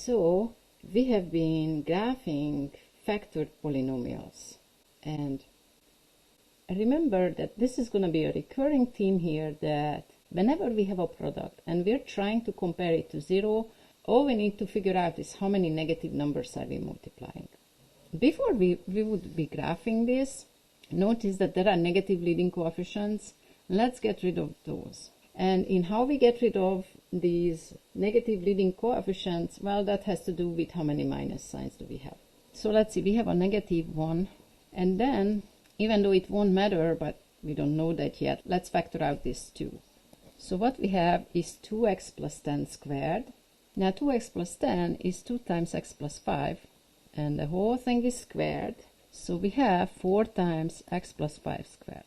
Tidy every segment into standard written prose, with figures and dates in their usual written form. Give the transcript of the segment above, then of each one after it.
So we have been graphing factored polynomials, and remember that this is going to be a recurring theme here, that whenever we have a product and we're trying to compare it to 0, all we need to figure out is how many negative numbers are we multiplying. Before we would be graphing this, notice that there are negative leading coefficients. Let's get rid of those. And in how we get rid of these negative leading coefficients, well, that has to do with how many minus signs do we have. So let's see, we have a -1, and then, even though it won't matter, but we don't know that yet, let's factor out this 2. So what we have is 2x plus 10 squared. Now 2x plus 10 is 2 times x plus 5, and the whole thing is squared. So we have 4 times x plus 5 squared.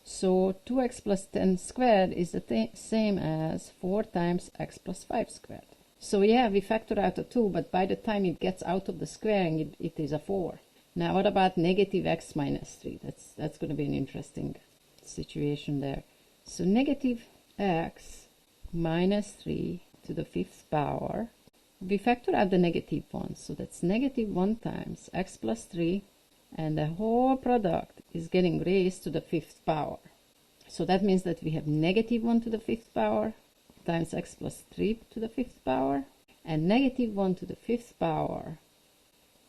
So 2x plus 10 squared is the same as 4 times x plus 5 squared. So yeah, we factor out a 2, but by the time it gets out of the squaring, it is a 4. Now what about negative x minus 3? That's going to be an interesting situation there. So negative x minus 3 to the 5th power. We factor out the negative 1, so that's negative 1 times x plus 3, and the whole product is getting raised to the 5th power. So that means that we have negative 1 to the 5th power times x plus 3 to the 5th power, and negative 1 to the 5th power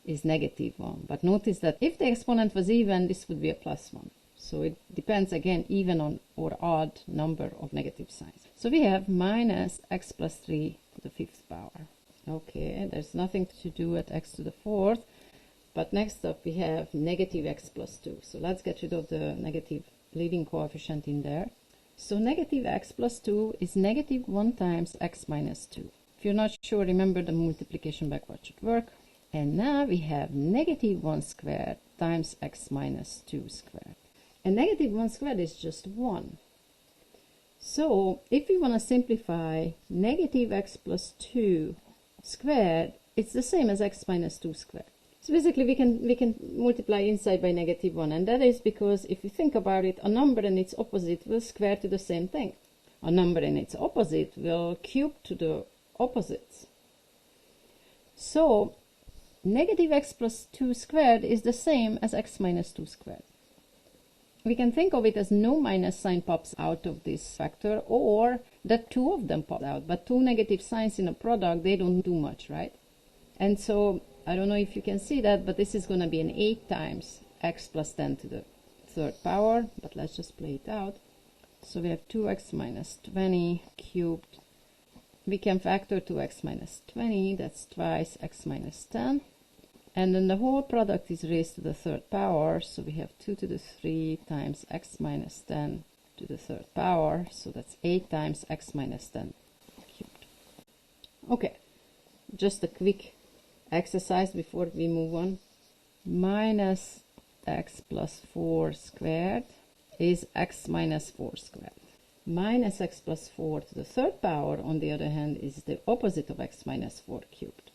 is negative 1. But notice that if the exponent was even, this would be a plus 1. So it depends again even on or odd number of negative signs. So we have minus x plus 3 to the 5th power. Okay, there's nothing to do at x to the 4th, but next up we have negative x plus 2. So let's get rid of the negative leading coefficient in there. So negative x plus 2 is negative 1 times x minus 2. If you're not sure, remember the multiplication backward should work. And now we have negative 1 squared times x minus 2 squared. And negative 1 squared is just 1. So if we want to simplify negative x plus 2 squared, it's the same as x minus 2 squared. So basically we can multiply inside by negative 1, and that is because if you think about it, a number and its opposite will square to the same thing. A number and its opposite will cube to the opposites. So negative x plus 2 squared is the same as x minus 2 squared. We can think of it as no minus sign pops out of this factor, or that 2 of them pop out, but 2 negative signs in a product, they don't do much, right? And so I don't know if you can see that, but this is going to be an 8 times x plus 10 to the 3rd power, but let's just play it out. So we have 2x minus 20 cubed. We can factor 2x minus 20, that's twice x minus 10. And then the whole product is raised to the 3rd power, so we have 2 to the 3 times x minus 10 to the 3rd power, so that's 8 times x minus 10 cubed. Okay, just a quick exercise before we move on. Minus x plus 4 squared is x minus 4 squared. Minus x plus 4 to the 3rd power, on the other hand, is the opposite of x minus 4 cubed.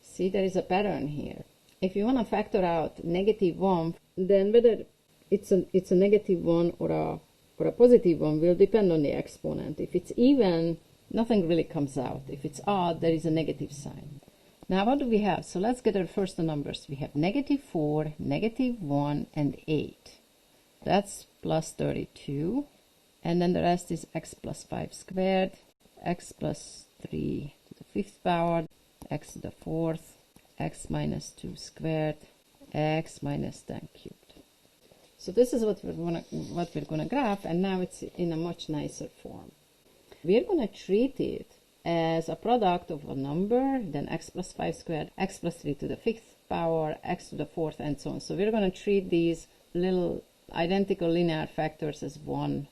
See, there is a pattern here. If you want to factor out negative 1, then whether it's a negative 1 or a positive 1 will depend on the exponent. If it's even, nothing really comes out. If it's odd, there is a negative sign. Now what do we have? So let's get our first numbers. We have negative 4, negative 1, and 8. That's plus 32. And then the rest is x plus 5 squared, x plus 3 to the 5th power, x to the 4th, x minus 2 squared, x minus 10 cubed. So this is what we're gonna graph, and now it's in a much nicer form. We're gonna treat it as a product of a number, then x plus 5 squared, x plus 3 to the 5th power, x to the 4th, and so on. So we're gonna treat these little identical linear factors as one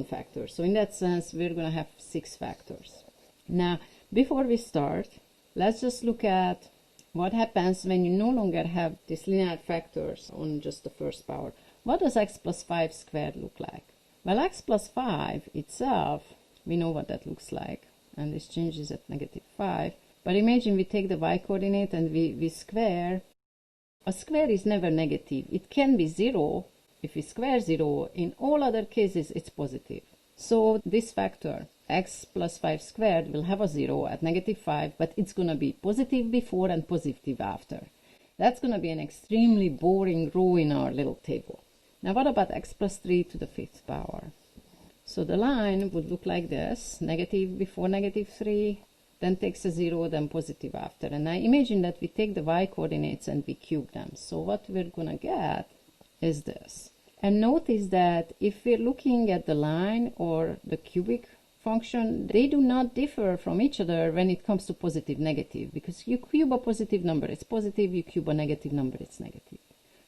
factor. So in that sense, we're gonna have 6 factors. Now, before we start, let's just look at what happens when you no longer have these linear factors on just the 1st power. What does x plus 5 squared look like? Well, x plus 5 itself, we know what that looks like, and this changes at negative 5. But imagine we take the y-coordinate and we square. A square is never negative. It can be 0 if we square 0. In all other cases, it's positive. So this factor x plus 5 squared will have a 0 at negative 5, but it's going to be positive before and positive after. That's going to be an extremely boring row in our little table. Now what about x plus 3 to the 5th power? So the line would look like this, negative before negative 3, then takes a 0, then positive after. And I imagine that we take the y coordinates and we cube them. So what we're going to get is this. And notice that if we're looking at the line or the cubic function, they do not differ from each other when it comes to positive, negative, because you cube a positive number, it's positive, you cube a negative number, it's negative.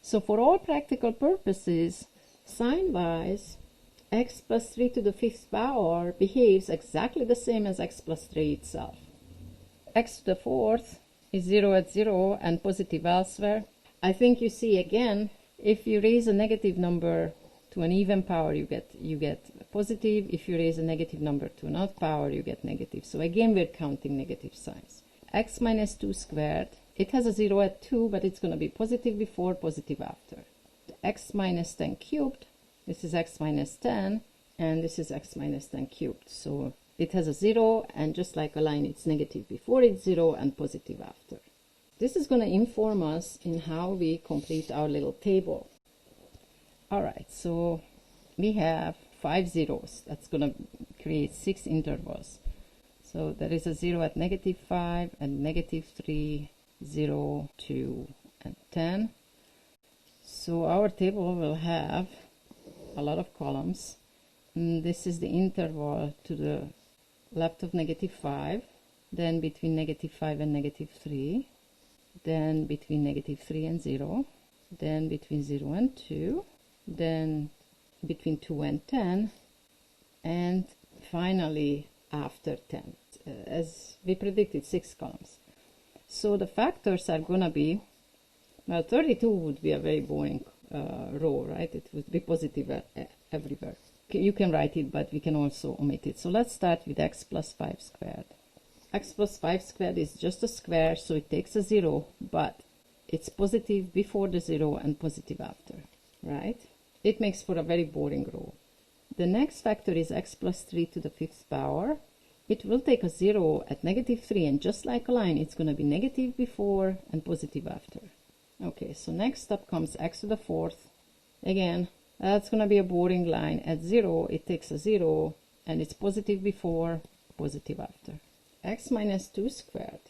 So for all practical purposes, sign-wise, x plus 3 to the 5th power behaves exactly the same as x plus 3 itself. X to the 4th is 0 at 0 and positive elsewhere. I think you see again, if you raise a negative number to an even power, you get positive. If you raise a negative number to an odd power, you get negative. So again, we're counting negative signs. X minus 2 squared, it has a 0 at 2, but it's going to be positive before, positive after. X minus 10 cubed, this is x minus 10, and this is x minus 10 cubed. So it has a 0, and just like a line, it's negative before it's 0 and positive after. This is going to inform us in how we complete our little table. All right, so we have 5 zeros. That's going to create 6 intervals. So there is a 0 at negative 5 and negative 3, 0, 2, and 10. So our table will have a lot of columns. And this is the interval to the left of negative 5, then between negative 5 and negative 3, then between negative 3 and 0, then between 0 and 2, then between 2 and 10, and finally after 10. As we predicted, 6 columns. So the factors are going to be, well, 32 would be a very boring row, right? It would be positive everywhere. You can write it, but we can also omit it. So let's start with x plus 5 squared. X plus 5 squared is just a square, so it takes a 0, but it's positive before the 0 and positive after, right? It makes for a very boring row. The next factor is x plus 3 to the 5th power. It will take a 0 at negative 3, and just like a line, it's going to be negative before and positive after. Okay, so next up comes x to the 4th. Again, that's going to be a boring line. At 0, it takes a 0, and it's positive before, positive after. X minus 2 squared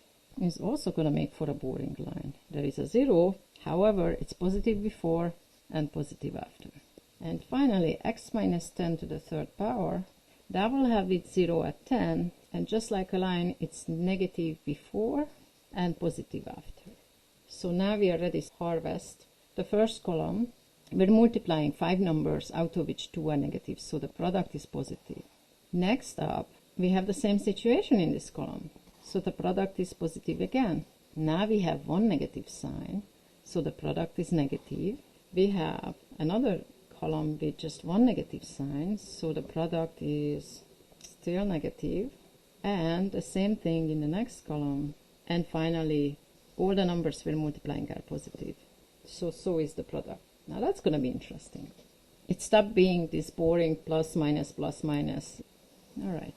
is also going to make for a boring line. There is a 0, however, it's positive before and positive after. And finally, x minus 10 to the 3rd power, that will have its 0 at 10, and just like a line, it's negative before and positive after. So now we are ready to harvest. The first column, we're multiplying 5 numbers, out of which 2 are negative, so the product is positive. Next up, we have the same situation in this column, so the product is positive again. Now we have one negative sign, so the product is negative. We have another column with just one negative sign, so the product is still negative, and the same thing in the next column. And finally, all the numbers we're multiplying are positive, so is the product. Now that's going to be interesting. It stopped being this boring plus minus plus minus. All right.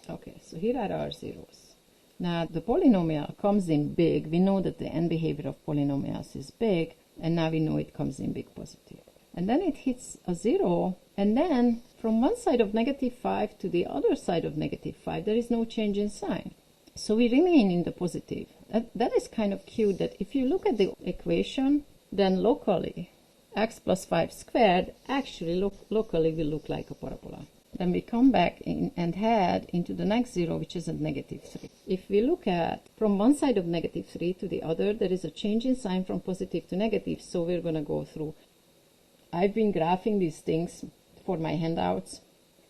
Okay, so here are our zeros. Now the polynomial comes in big. We know that the end behavior of polynomials is big, and now we know it comes in big positive. And then it hits a 0, and then from one side of negative 5 to the other side of negative 5, there is no change in sign. So we remain in the positive. That is kind of cute, that if you look at the equation, then locally, x plus 5 squared actually locally will look like a parabola. Then we come back in and head into the next 0, which is at negative 3. If we look at from one side of negative 3 to the other, there is a change in sign from positive to negative, so we're going to go through. I've been graphing these things for my handouts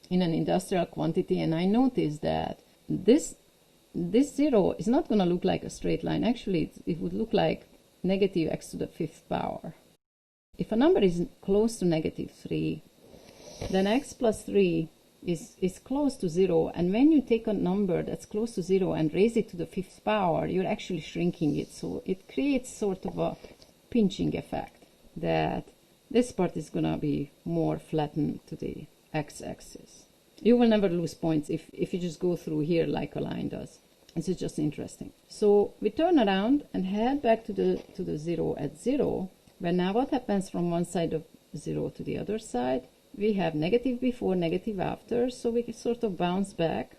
in an industrial quantity, and I noticed that this 0 is not going to look like a straight line. Actually, it would look like negative x to the 5th power. If a number is close to negative 3, then x plus 3 is close to 0, and when you take a number that's close to 0 and raise it to the 5th power, you're actually shrinking it. So it creates sort of a pinching effect, that this part is going to be more flattened to the x-axis. You will never lose points if you just go through here like a line does. This is just interesting. So we turn around and head back to the 0 at 0, where now what happens from one side of 0 to the other side? We have negative before, negative after, so we can sort of bounce back.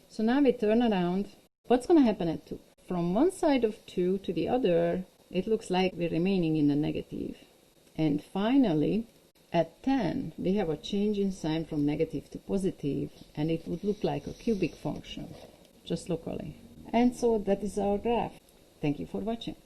So now we turn around. What's going to happen at 2? From one side of 2 to the other, it looks like we're remaining in the negative. And finally, at 10, we have a change in sign from negative to positive, and it would look like a cubic function, just locally. And so that is our graph. Thank you for watching.